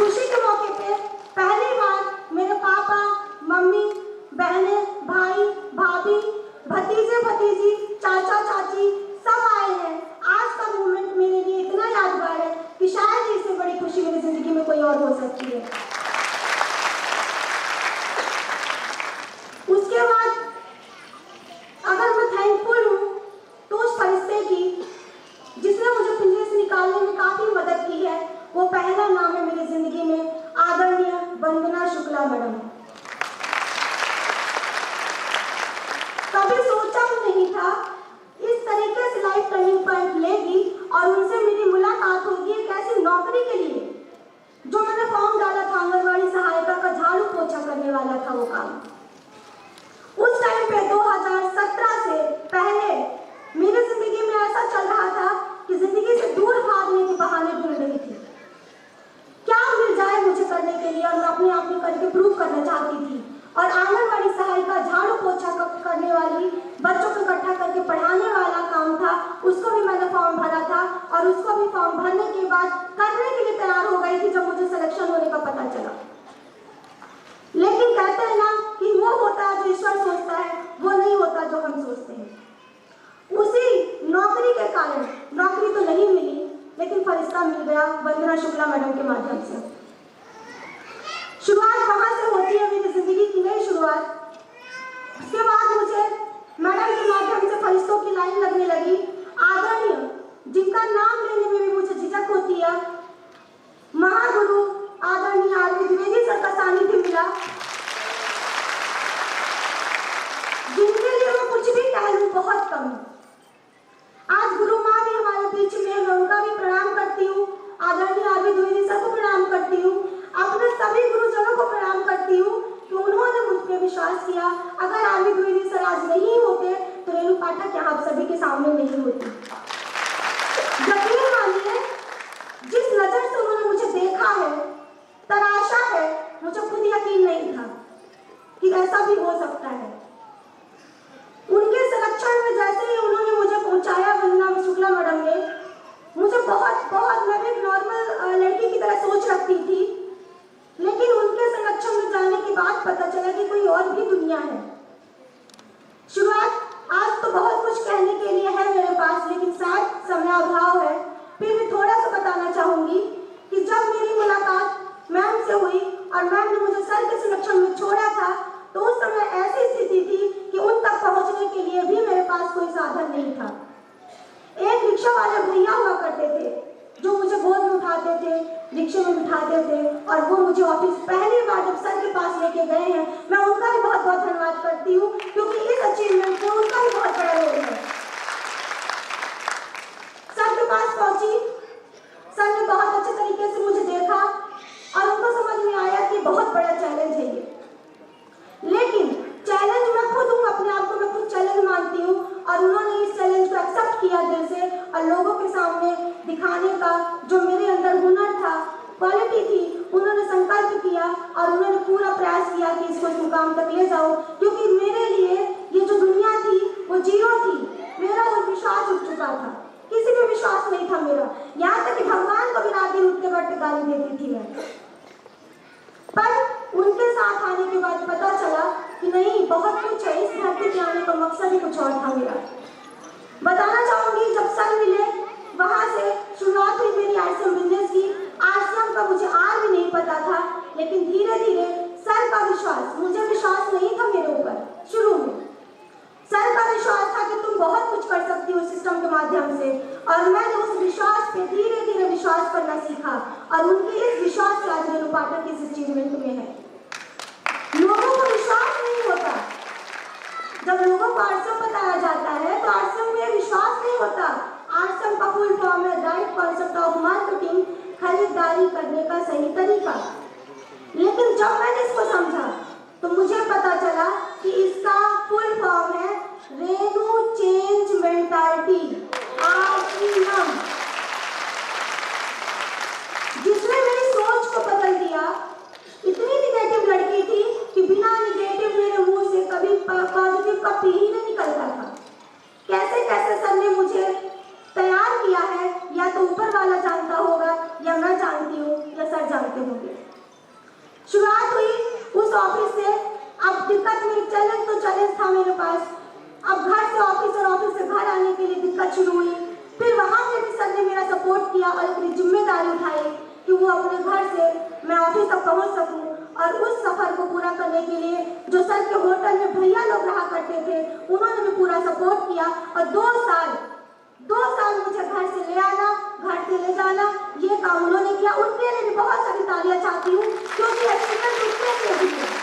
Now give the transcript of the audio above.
खुशी के मौके पे पहली बार मेरे पापा, मम्मी, बहनें, भाई, भाभी, भतीजे, भतीजी, चाचा, चाची सब आए हैं। आज का मोमेंट मेरे लिए इतना यादगार है कि शायद इससे बड़ी खुशी मेरी जिंदगी में कोई और हो सकती है। उसके बाद अगर मैं थैंकफुल हूँ तो उस फरिश्ते की जिसने मुझे पिंजरे से निकालने में काफी मदद की है, वो पहला नाम है मेरी जिंदगी में आदरणीय वंदना शुक्ला मैडम। कभी सोचा भी नहीं था इस तरीके से लाइफ टर्निंग पॉइंट लेगी और उनसे मेरी मुलाकात होगी एक ऐसी नौकरी के लिए जो मैंने फॉर्म डाला था, आंगनबाड़ी सहायिका का झाड़ू पोछा करने वाला था वो काम। उस टाइम पे 2017 से पहले मेरी जिंदगी में ऐसा चल रहा था कि जिंदगी से दूर भागने के बहाने ढूंढ रही थी, क्या मिल जाए मुझे करने के लिए, और मैं अपने आप में करके प्रूव करना चाहती थी। और आंगनबाड़ी सहायिका झाड़ू पोछा करने वाली, बच्चों को इकट्ठा करके पढ़ाने वाला काम था, उसको भी मैंने फॉर्म भरा था और उसको भी फॉर्म भरने के बाद करने के लिए तैयार हो गई थी जब मुझे सिलेक्शन होने का पता चला। लेकिन कहते हैं ना कि वो होता है जो ईश्वर सोचता है, वो नहीं होता जो हम सोचते हैं। उसी नौकरी के कारण, नौकरी तो नहीं मिली लेकिन फरिश्ता मिल गया वंदना शुक्ला मैडम के माध्यम से। शुरुआत कहाँ से होती है मेरी जिंदगी की नई शुरुआत। उसके बाद मुझे मैडम के माध्यम से फरिश्तों की लाइन लगने लगी। आदरणीय, जिनका नाम लेने में भी मुझे झिझक होती है, महागुरु आदरणीय आरवी द्विवेदी सर का सानिध्य मिला, जिनके लिए मैं कुछ भी कह लूं बहुत कम है। आज गुरु माँ भी हमारे बीच में, मैं उनका भी प्रणाम करती हूँ, आदरणीय आरवी द्विवेदी सर को प्रणाम करती हूँ, अपने सभी गुरुजनों को प्रणाम करती हूँ कि उन्होंने मुझ पर विश्वास किया। अगर आरवी द्विवेदी सर आज नहीं होते तो रेणु पाठक यहाँ आप सभी के सामने नहीं होती। यकीन मानिए, जिस नजर से उन्होंने मुझे देखा है, तराशा है, मुझे खुद यकीन नहीं था कि ऐसा भी हो सकता है। उनके संरक्षण में जैसे ही उन्होंने मुझे पहुंचाया वंदना शुक्ला मैडम ने, मुझे बहुत मैं एक नॉर्मल लड़की की तरह सोच रखती थी, लेकिन उनके संरक्षण में जाने के बाद पता चला कि कोई और भी दुनिया है। शुरुआत, आज तो बहुत कुछ कहने के लिए है मेरे पास, लेकिन शायद समय अभाव है, फिर भी थोड़ा सा बताना चाहूंगी कि जब मेरी मुलाकात मैम से हुई और मैम ने मुझे सर के संरक्षण में छोड़ा था, तो उस समय ऐसी स्थिति थी कि उन तक पहुंचने के लिए भी मेरे पास कोई साधन नहीं था। एक रिक्शा वाले भैया हुआ करते थे जो मुझे गोद में उठाते थे, रिक्शे में बिठाते थे, और वो मुझे ऑफिस पहली बार जब सर के पास लेके गए हैं, मैं उनका भी बहुत बहुत धन्यवाद करती हूँ, क्योंकि इस अचीवमेंट में उनका भी बहुत बड़ा रोल है। सर के पास पहुंची, सर ने बहुत अच्छे तरीके से मुझे देखा और उनको समझ में आया कि बहुत बड़ा चैलेंज है ये। लेकिन चैलेंज मैं खुद हूँ, अपने आप को मैं खुद चैलेंज मानती हूँ, और उन्होंने इस चैलेंज को एक्सेप्ट किया दिल से, और लोगों के सामने दिखाने का जो मेरे अंदर हुनर था, क्वालिटी थी, उन्होंने संकल्प किया और उन्होंने पूरा प्रयास किया कि इसको इस मुकाम तक ले जाओ। क्योंकि मेरे लिए ये जो दुनिया थी वो जीरो थी, मेरा वो विश्वास उठ चुका था, किसी पे विश्वास नहीं था मेरा, यहाँ तक कि भगवान को भी रात दिन उठते बैठते गाली देती थी मैं। पर उनके साथ आने के बाद पता चला कि नहीं, बहुत कुछ है, इस धरती पे आने का मकसद ही कुछ और था मेरा। बताना चाहूंगी, जब सर मिले वहां से शुरुआत हुई मेरी आरसीएम बिजनेस की। आरसीएम का मुझे आज भी नहीं पता था, लेकिन धीरे धीरे सर का विश्वास, मुझे विश्वास नहीं था मेरे ऊपर शुरू में, सर का विश्वास था कि तुम बहुत कुछ कर सकती हो सिस्टम के माध्यम से, और मैंने उस विश्वास पे धीरे धीरे विश्वास करना सीखा, और उनके इस विश्वास से आज रेणु पाठक इस अचीवमेंट में है। लोगों को विश्वास नहीं होता, जब लोगों को आरसीएम बताया जाता है तो आरसीएम में विश्वास नहीं होता। आरसीएम का फुल फॉर्म है राइट कॉन्सेप्ट ऑफ मार्केटिंग, खरीदारी करने का सही तरीका। लेकिन जब मैंने इसको समझा तो मुझे पता चला कि इसका फुल फॉर्म है रेणु चेंज मेंटालिटी, RCM, जिसने मेरी सोच को बदल दिया। इतनी निगेटिव लड़की थी कि बिना निगेटिव मेरे मुंह से कभी पॉजिटिव का पी ही नहीं निकलता था। कैसे कैसे सर ने मुझे तैयार किया है, या तो ऊपर वाला जानता होगा, या मैं जानती हूँ, या सर जानते होंगे। लाइसेंस था मेरे पास। अब घर से ऑफिस और ऑफिस से घर आने के लिए दिक्कत शुरू हुई। फिर वहाँ पे भी सर ने मेरा सपोर्ट किया और अपनी जिम्मेदारी उठाई कि वो अपने घर से मैं ऑफिस तक पहुँच सकूँ। और उस सफर को पूरा करने के लिए जो सर के होटल में भैया लोग रहा करते थे, उन्होंने भी पूरा सपोर्ट किया। और 2 साल मुझे घर से ले आना, घर से ले जाना, ये काम उन्होंने किया। उनके लिए भी बहुत सारी तालियां चाहती हूँ, क्योंकि एक्सीडेंट उनके लिए भी है।